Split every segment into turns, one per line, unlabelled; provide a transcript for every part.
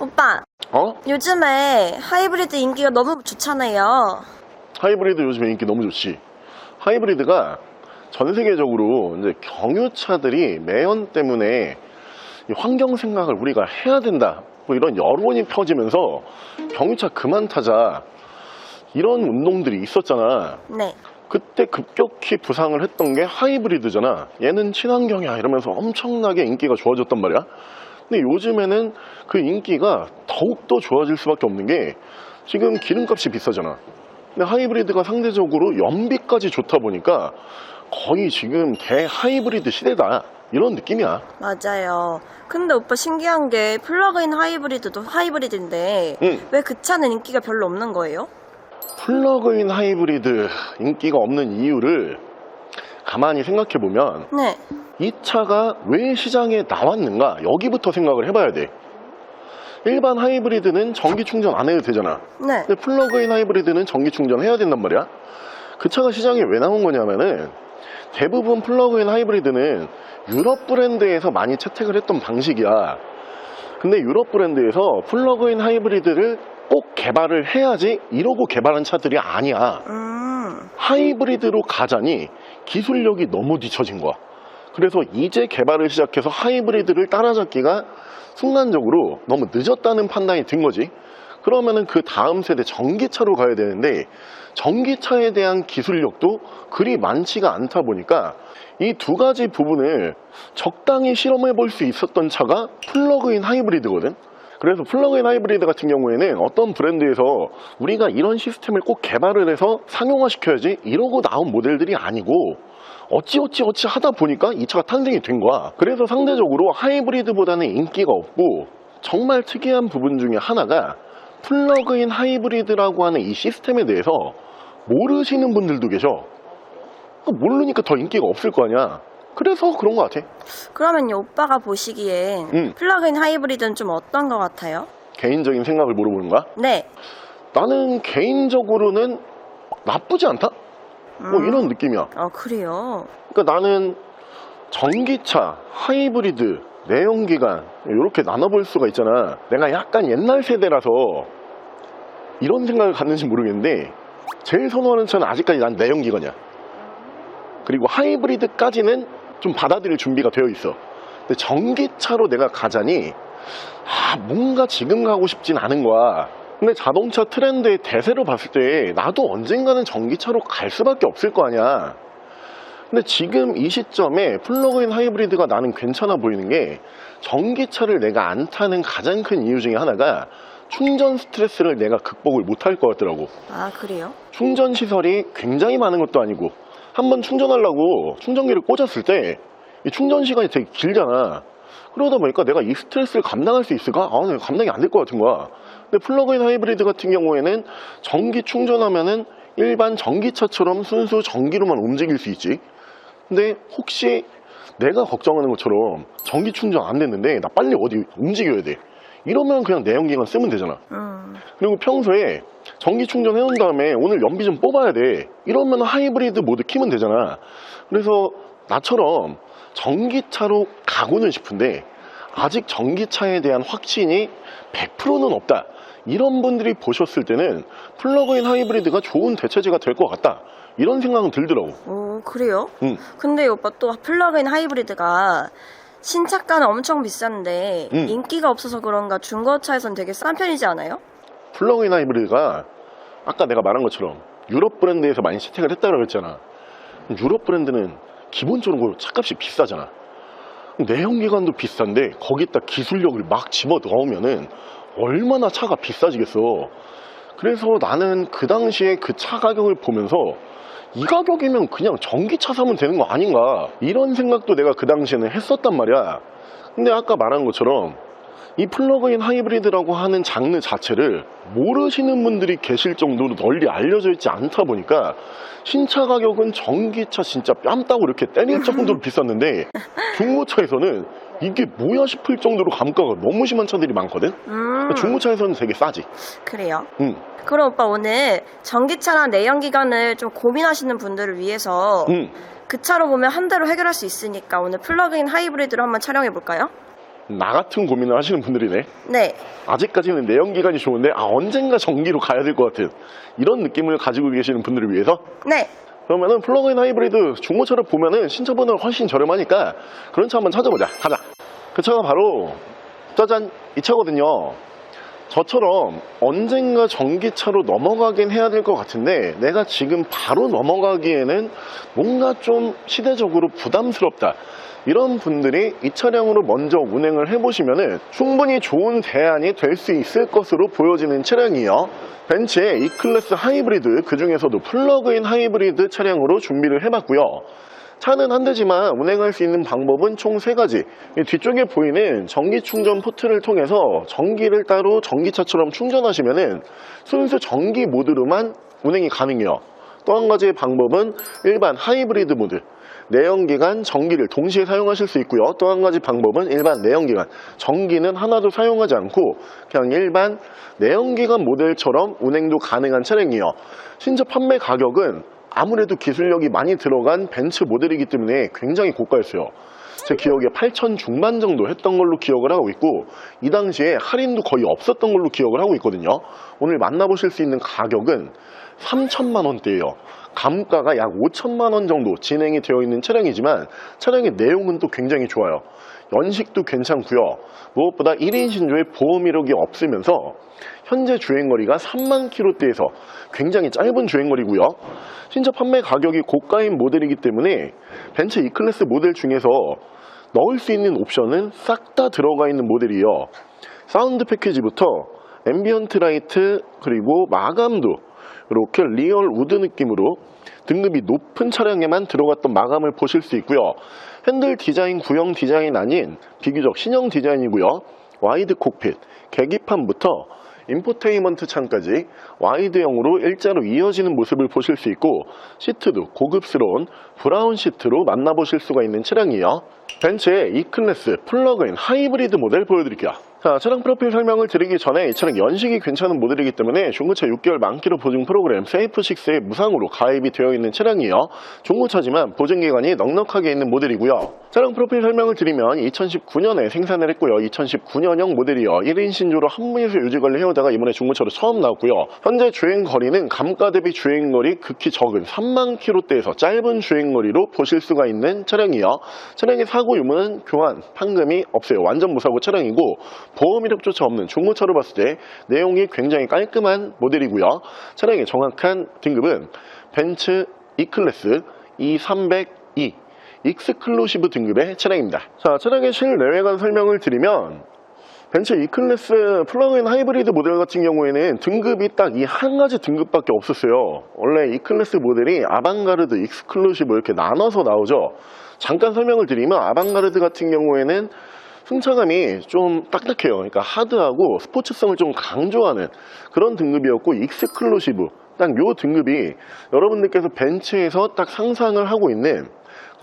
오빠, 요즘에 하이브리드 인기가 너무 좋잖아요.
하이브리드 요즘에 인기 너무 좋지. 하이브리드가 전 세계적으로 이제 경유차들이 매연 때문에 이 환경 생각을 우리가 해야 된다, 뭐 이런 여론이 펴지면서 경유차 그만 타자, 이런 운동들이 있었잖아.
네.
그때 급격히 부상을 했던 게 하이브리드잖아. 얘는 친환경이야 이러면서 엄청나게 인기가 좋아졌단 말이야. 근데 요즘에는 그 인기가 더욱더 좋아질 수밖에 없는 게 지금 기름값이 비싸잖아. 근데 하이브리드가 상대적으로 연비까지 좋다 보니까 거의 지금 대하이브리드 시대다, 이런 느낌이야.
맞아요. 근데 오빠 신기한 게 플러그인 하이브리드도 하이브리드인데
응.
왜 그 차는 인기가 별로 없는 거예요?
플러그인 하이브리드 인기가 없는 이유를 가만히 생각해보면
네.
이 차가 왜 시장에 나왔는가, 여기부터 생각을 해봐야 돼. 일반 하이브리드는 전기 충전 안 해도 되잖아.
네.
근데 플러그인 하이브리드는 전기 충전해야 된단 말이야. 그 차가 시장에 왜 나온 거냐면은 대부분 플러그인 하이브리드는 유럽 브랜드에서 많이 채택을 했던 방식이야. 근데 유럽 브랜드에서 플러그인 하이브리드를 꼭 개발을 해야지 이러고 개발한 차들이 아니야. 하이브리드로 가자니 기술력이 너무 뒤처진 거야. 그래서 이제 개발을 시작해서 하이브리드를 따라잡기가 순간적으로 너무 늦었다는 판단이 든 거지. 그러면은 그 다음 세대 전기차로 가야 되는데 전기차에 대한 기술력도 그리 많지가 않다 보니까 이 두 가지 부분을 적당히 실험해 볼 수 있었던 차가 플러그인 하이브리드거든. 그래서 플러그인 하이브리드 같은 경우에는 어떤 브랜드에서 우리가 이런 시스템을 꼭 개발을 해서 상용화 시켜야지 이러고 나온 모델들이 아니고 어찌 하다 보니까 이 차가 탄생이 된 거야. 그래서 상대적으로 하이브리드보다는 인기가 없고, 정말 특이한 부분 중에 하나가 플러그인 하이브리드라고 하는 이 시스템에 대해서 모르시는 분들도 계셔. 모르니까 더 인기가 없을 거 아니야. 그래서 그런 거 같아.
그러면요, 오빠가 보시기엔 플러그인 하이브리드는 좀 어떤 것 같아요?
개인적인 생각을 물어보는 거야?
네.
나는 개인적으로는 나쁘지 않다? 뭐 이런 느낌이야.
그래요?
그러니까 나는 전기차, 하이브리드, 내연기관 이렇게 나눠볼 수가 있잖아. 내가 약간 옛날 세대라서 이런 생각을 갖는지 모르겠는데 제일 선호하는 차는 아직까지 난 내연기관이야. 그리고 하이브리드까지는 좀 받아들일 준비가 되어 있어. 근데 전기차로 내가 가자니 뭔가 지금 가고 싶진 않은 거야. 근데 자동차 트렌드의 대세로 봤을 때 나도 언젠가는 전기차로 갈 수밖에 없을 거 아니야. 근데 지금 이 시점에 플러그인 하이브리드가 나는 괜찮아 보이는 게, 전기차를 내가 안 타는 가장 큰 이유 중에 하나가 충전 스트레스를 내가 극복을 못할 것 같더라고.
아, 그래요?
충전 시설이 굉장히 많은 것도 아니고, 한번 충전하려고 충전기를 꽂았을 때 이 충전 시간이 되게 길잖아. 그러다 보니까 내가 이 스트레스를 감당할 수 있을까? 내가 감당이 안 될 것 같은 거야. 근데 플러그인 하이브리드 같은 경우에는 전기 충전하면은 일반 전기차처럼 순수 전기로만 움직일 수 있지. 근데 혹시 내가 걱정하는 것처럼 전기 충전 안 됐는데 나 빨리 어디 움직여야 돼, 이러면 그냥 내연기관 쓰면 되잖아. 그리고 평소에 전기 충전 해놓은 다음에 오늘 연비 좀 뽑아야 돼, 이러면 하이브리드 모드 키면 되잖아. 그래서 나처럼 전기차로 가고는 싶은데 아직 전기차에 대한 확신이 100%는 없다, 이런 분들이 보셨을 때는 플러그인 하이브리드가 좋은 대체제가 될 것 같다, 이런 생각은 들더라고.
오, 그래요? 근데 오빠 또 플러그인 하이브리드가 신차가는 엄청 비싼데 인기가 없어서 그런가 중고차에선 되게 싼 편이지 않아요?
플러그인 하이브리드가 아까 내가 말한 것처럼 유럽 브랜드에서 많이 채택을 했다고 했잖아. 유럽 브랜드는 기본적으로 차값이 비싸잖아. 내연기관도 비싼데 거기다 기술력을 막 집어 넣으면은 얼마나 차가 비싸지겠어. 그래서 나는 그 당시에 그 차 가격을 보면서 이 가격이면 그냥 전기차 사면 되는 거 아닌가, 이런 생각도 내가 그 당시에는 했었단 말이야. 근데 아까 말한 것처럼 이 플러그인 하이브리드라고 하는 장르 자체를 모르시는 분들이 계실 정도로 널리 알려져 있지 않다 보니까 신차 가격은 전기차 진짜 뺨 따고 이렇게 때릴 정도로 비쌌는데 중고차에서는 이게 뭐야 싶을 정도로 감가가 너무 심한 차들이 많거든. 중고차에서는 되게 싸지.
그래요? 그럼 오빠 오늘 전기차나 내연기관을 좀 고민하시는 분들을 위해서 그 차로 보면 한 대로 해결할 수 있으니까 오늘 플러그인 하이브리드로 한번 촬영해 볼까요?
나 같은 고민을 하시는 분들이네.
네.
아직까지는 내연기관이 좋은데 언젠가 전기로 가야 될 것 같은 이런 느낌을 가지고 계시는 분들을 위해서
네.
그러면은 플러그인 하이브리드 중고차를 보면은 신차보다 훨씬 저렴하니까 그런 차 한번 찾아보자. 가자. 그 차가 바로 짜잔 이 차거든요. 저처럼 언젠가 전기차로 넘어가긴 해야 될 것 같은데 내가 지금 바로 넘어가기에는 뭔가 좀 시대적으로 부담스럽다. 이런 분들이 이 차량으로 먼저 운행을 해보시면은 충분히 좋은 대안이 될 수 있을 것으로 보여지는 차량이에요. 벤츠의 E클래스 하이브리드, 그 중에서도 플러그인 하이브리드 차량으로 준비를 해봤고요. 차는 한 대지만 운행할 수 있는 방법은 총 3가지. 뒤쪽에 보이는 전기 충전 포트를 통해서 전기를 따로 전기차처럼 충전하시면은 순수 전기 모드로만 운행이 가능해요. 또 한 가지의 방법은 일반 하이브리드 모드, 내연기관, 전기를 동시에 사용하실 수 있고요. 또 한 가지 방법은 일반 내연기관, 전기는 하나도 사용하지 않고 그냥 일반 내연기관 모델처럼 운행도 가능한 차량이에요. 신차 판매 가격은 아무래도 기술력이 많이 들어간 벤츠 모델이기 때문에 굉장히 고가였어요. 제 기억에 8천 중반 정도 했던 걸로 기억을 하고 있고 이 당시에 할인도 거의 없었던 걸로 기억을 하고 있거든요. 오늘 만나보실 수 있는 가격은 3천만 원대예요. 감가가 약 5천만 원 정도 진행이 되어 있는 차량이지만 차량의 내용은 또 굉장히 좋아요. 연식도 괜찮고요. 무엇보다 1인 신조의 보험 이력이 없으면서 현재 주행거리가 3만 km대에서 굉장히 짧은 주행거리고요. 신차 판매 가격이 고가인 모델이기 때문에 벤츠 E클래스 모델 중에서 넣을 수 있는 옵션은 싹 다 들어가 있는 모델이에요. 사운드 패키지부터 앰비언트 라이트 그리고 마감도 이렇게 리얼 우드 느낌으로 등급이 높은 차량에만 들어갔던 마감을 보실 수 있고요. 핸들 디자인 구형 디자인 아닌 비교적 신형 디자인이고요. 와이드 콕핏, 계기판부터 인포테인먼트 창까지 와이드형으로 일자로 이어지는 모습을 보실 수 있고 시트도 고급스러운 브라운 시트로 만나보실 수가 있는 차량이에요. 벤츠의 E클래스 플러그인 하이브리드 모델 보여드릴게요. 자, 차량 프로필 설명을 드리기 전에 이 차량 연식이 괜찮은 모델이기 때문에 중고차 6개월 만기로 보증 프로그램 세이프6에 무상으로 가입이 되어 있는 차량이에요. 중고차지만 보증기간이 넉넉하게 있는 모델이고요. 차량 프로필 설명을 드리면 2019년에 생산을 했고요. 2019년형 모델이요. 1인 신조로 한무에서 유지관리 해오다가 이번에 중고차로 처음 나왔고요. 현재 주행거리는 감가 대비 주행거리 극히 적은 3만 km대에서 짧은 주행거리로 보실 수가 있는 차량이에요. 차량의 사고 유무는 교환, 판금이 없어요. 완전 무사고 차량이고 보험 이력조차 없는 중고차로 봤을 때 내용이 굉장히 깔끔한 모델이고요. 차량의 정확한 등급은 벤츠 E클래스 E302 익스클루시브 등급의 차량입니다. 자, 차량의 실내외관 설명을 드리면 벤츠 E클래스 플러그인 하이브리드 모델 같은 경우에는 등급이 딱 이 한 가지 등급밖에 없었어요. 원래 E클래스 모델이 아방가르드, 익스클루시브 이렇게 나눠서 나오죠. 잠깐 설명을 드리면 아방가르드 같은 경우에는 승차감이 좀 딱딱해요. 그러니까 하드하고 스포츠성을 좀 강조하는 그런 등급이었고 익스클루시브 딱 요 등급이 여러분들께서 벤츠에서 딱 상상을 하고 있는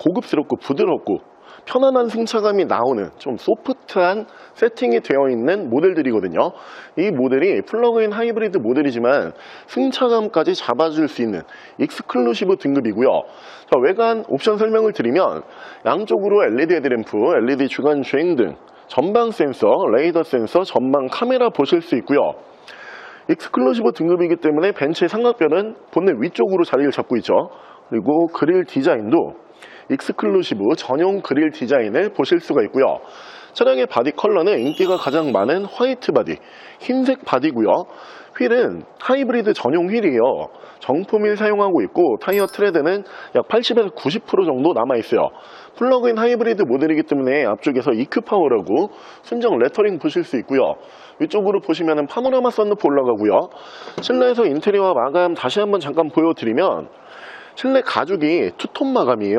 고급스럽고 부드럽고 편안한 승차감이 나오는 좀 소프트한 세팅이 되어 있는 모델들이거든요. 이 모델이 플러그인 하이브리드 모델이지만 승차감까지 잡아줄 수 있는 익스클루시브 등급이고요. 자, 외관 옵션 설명을 드리면 양쪽으로 LED 헤드램프, LED 주간 주행등, 전방 센서, 레이더 센서, 전방 카메라 보실 수 있고요. 익스클루시브 등급이기 때문에 벤츠의 삼각별은 본넷 위쪽으로 자리를 잡고 있죠. 그리고 그릴 디자인도 익스클루시브 전용 그릴 디자인을 보실 수가 있고요. 차량의 바디 컬러는 인기가 가장 많은 화이트 바디, 흰색 바디고요. 휠은 하이브리드 전용 휠이에요. 정품 휠 사용하고 있고 타이어 트레드는 약 80에서 90% 정도 남아있어요. 플러그인 하이브리드 모델이기 때문에 앞쪽에서 EQ 파워라고 순정 레터링 보실 수 있고요. 위쪽으로 보시면 파노라마 썬루프 올라가고요. 실내에서 인테리어와 마감 다시 한번 잠깐 보여드리면 실내 가죽이 투톤 마감이에요.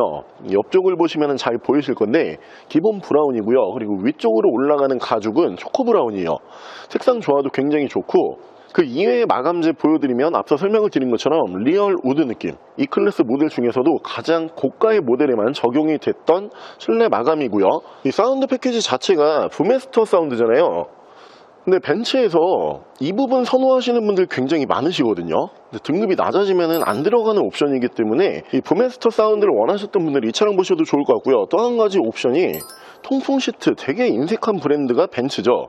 옆쪽을 보시면 잘 보이실 건데 기본 브라운이고요. 그리고 위쪽으로 올라가는 가죽은 초코 브라운이에요. 색상 조화도 굉장히 좋고 그 이외의 마감재 보여드리면 앞서 설명을 드린 것처럼 리얼 우드 느낌, E클래스 모델 중에서도 가장 고가의 모델에만 적용이 됐던 실내 마감이고요. 이 사운드 패키지 자체가 부메스터 사운드잖아요. 근데 벤츠에서 이 부분 선호하시는 분들 굉장히 많으시거든요. 근데 등급이 낮아지면 안 들어가는 옵션이기 때문에 이 부메스터 사운드를 원하셨던 분들이 이 차량 보셔도 좋을 것 같고요. 또 한 가지 옵션이 통풍 시트 되게 인색한 브랜드가 벤츠죠.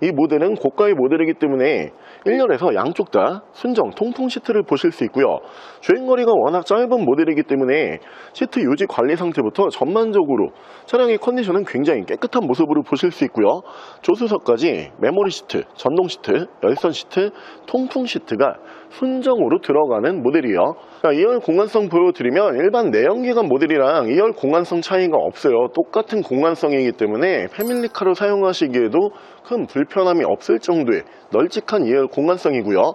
이 모델은 고가의 모델이기 때문에 1열에서 양쪽 다 순정 통풍 시트를 보실 수 있고요. 주행거리가 워낙 짧은 모델이기 때문에 시트 유지 관리 상태부터 전반적으로 차량의 컨디션은 굉장히 깨끗한 모습으로 보실 수 있고요. 조수석까지 메모리 시트, 전동 시트, 열선 시트, 통풍 시트가 순정으로 들어가는 모델이에요. 2열 공간성 보여드리면 일반 내연기관 모델이랑 2열 공간성 차이가 없어요. 똑같은 공간성이기 때문에 패밀리카로 사용하시기에도 큰 불편함이 없을 정도의 널찍한 2열 공간성이고요.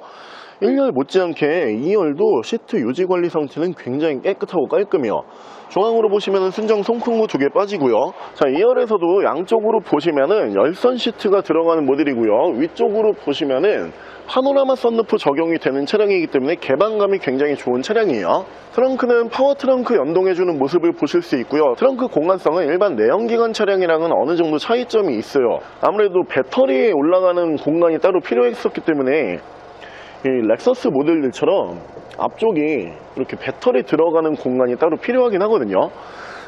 1열 못지않게 2열도 시트 유지 관리 상태는 굉장히 깨끗하고 깔끔해요. 중앙으로 보시면 순정 송풍구 2개 빠지고요. 자, 2열에서도 양쪽으로 보시면은 열선 시트가 들어가는 모델이고요. 위쪽으로 보시면은 파노라마 썬루프 적용이 되는 차량이기 때문에 개방감이 굉장히 좋은 차량이에요. 트렁크는 파워 트렁크 연동해주는 모습을 보실 수 있고요. 트렁크 공간성은 일반 내연기관 차량이랑은 어느 정도 차이점이 있어요. 아무래도 배터리에 올라가는 공간이 따로 필요했었기 때문에 이 렉서스 모델들처럼 앞쪽이 이렇게 배터리 들어가는 공간이 따로 필요하긴 하거든요.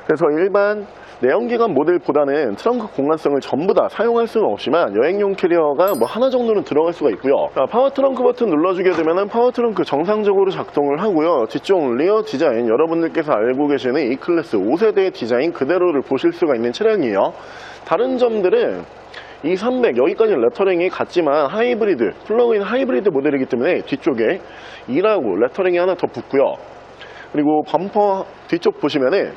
그래서 일반 내연기관 모델보다는 트렁크 공간성을 전부 다 사용할 수는 없지만 여행용 캐리어가 뭐 하나 정도는 들어갈 수가 있고요. 자, 파워 트렁크 버튼 눌러주게 되면 파워 트렁크 정상적으로 작동을 하고요. 뒤쪽 리어 디자인 여러분들께서 알고 계시는 E클래스 5세대의 디자인 그대로를 보실 수가 있는 차량이에요. 다른 점들은 E300 여기까지 레터링이 같지만 하이브리드, 플러그인 하이브리드 모델이기 때문에 뒤쪽에 E라고 레터링이 하나 더 붙고요. 그리고 범퍼 뒤쪽 보시면은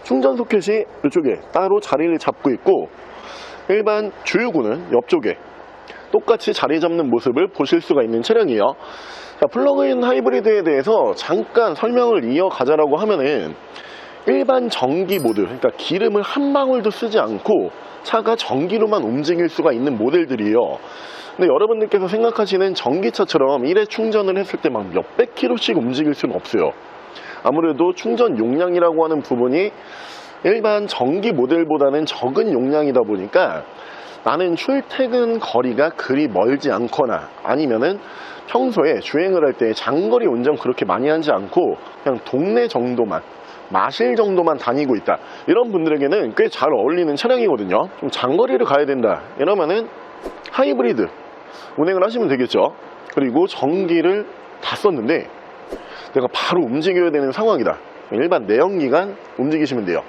충전 소켓이 이쪽에 따로 자리를 잡고 있고 일반 주유구는 옆쪽에 똑같이 자리 잡는 모습을 보실 수가 있는 차량이에요. 자, 플러그인 하이브리드에 대해서 잠깐 설명을 이어가자라고 하면은 일반 전기 모드, 그러니까 기름을 한 방울도 쓰지 않고 차가 전기로만 움직일 수가 있는 모델들이에요. 근데 여러분들께서 생각하시는 전기차처럼 1회 충전을 했을 때 막 몇백 킬로씩 움직일 수는 없어요. 아무래도 충전 용량이라고 하는 부분이 일반 전기 모델보다는 적은 용량이다 보니까 나는 출퇴근 거리가 그리 멀지 않거나 아니면은 평소에 주행을 할 때 장거리 운전 그렇게 많이 하지 않고 그냥 동네 정도만 마실 정도만 다니고 있다, 이런 분들에게는 꽤 잘 어울리는 차량이거든요. 좀 장거리를 가야 된다 이러면은 하이브리드 운행을 하시면 되겠죠. 그리고 전기를 다 썼는데 내가 바로 움직여야 되는 상황이다, 일반 내연기관 움직이시면 돼요.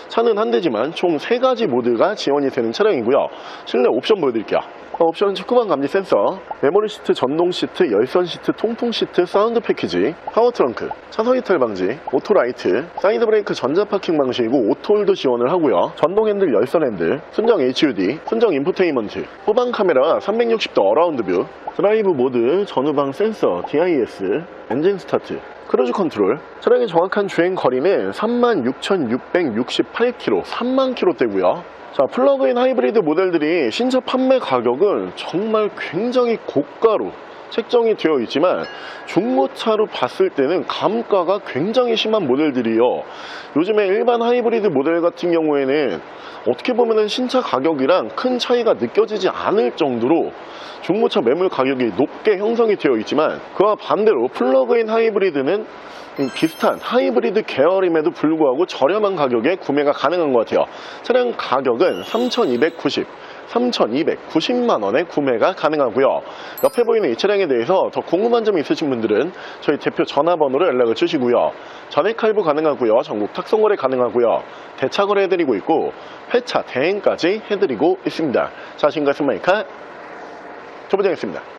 차는 한 대지만 총 3가지 모드가 지원이 되는 차량이고요. 실내 옵션 보여드릴게요. 옵션은 측후방 감지 센서, 메모리 시트, 전동 시트, 열선 시트, 통풍 시트, 사운드 패키지, 파워 트렁크, 차선 이탈 방지, 오토 라이트, 사이드 브레이크 전자 파킹 방식이고 오토홀도 지원을 하고요. 전동 핸들, 열선 핸들, 순정 HUD, 순정 인포테인먼트, 후방 카메라 360도 어라운드 뷰, 드라이브 모드, 전후방 센서, DIS, 엔진 스타트, 크루즈 컨트롤. 차량의 정확한 주행 거리는 36,668km, 3만 km대고요. 자, 플러그인 하이브리드 모델들이 신차 판매 가격은 정말 굉장히 고가로 책정이 되어 있지만 중고차로 봤을 때는 감가가 굉장히 심한 모델들이요. 요즘에 일반 하이브리드 모델 같은 경우에는 어떻게 보면은 신차 가격이랑 큰 차이가 느껴지지 않을 정도로 중고차 매물 가격이 높게 형성이 되어 있지만 그와 반대로 플러그인 하이브리드는 비슷한 하이브리드 계열임에도 불구하고 저렴한 가격에 구매가 가능한 것 같아요. 차량 가격은 3,290만원에 구매가 가능하고요. 옆에 보이는 이 차량에 대해서 더 궁금한 점이 있으신 분들은 저희 대표 전화번호로 연락을 주시고요. 전액 할부 가능하고요. 전국 탁송거래 가능하고요. 대차거래 해드리고 있고 폐차 대행까지 해드리고 있습니다. 자, 지금까지 스마이카 조부장이었습니다.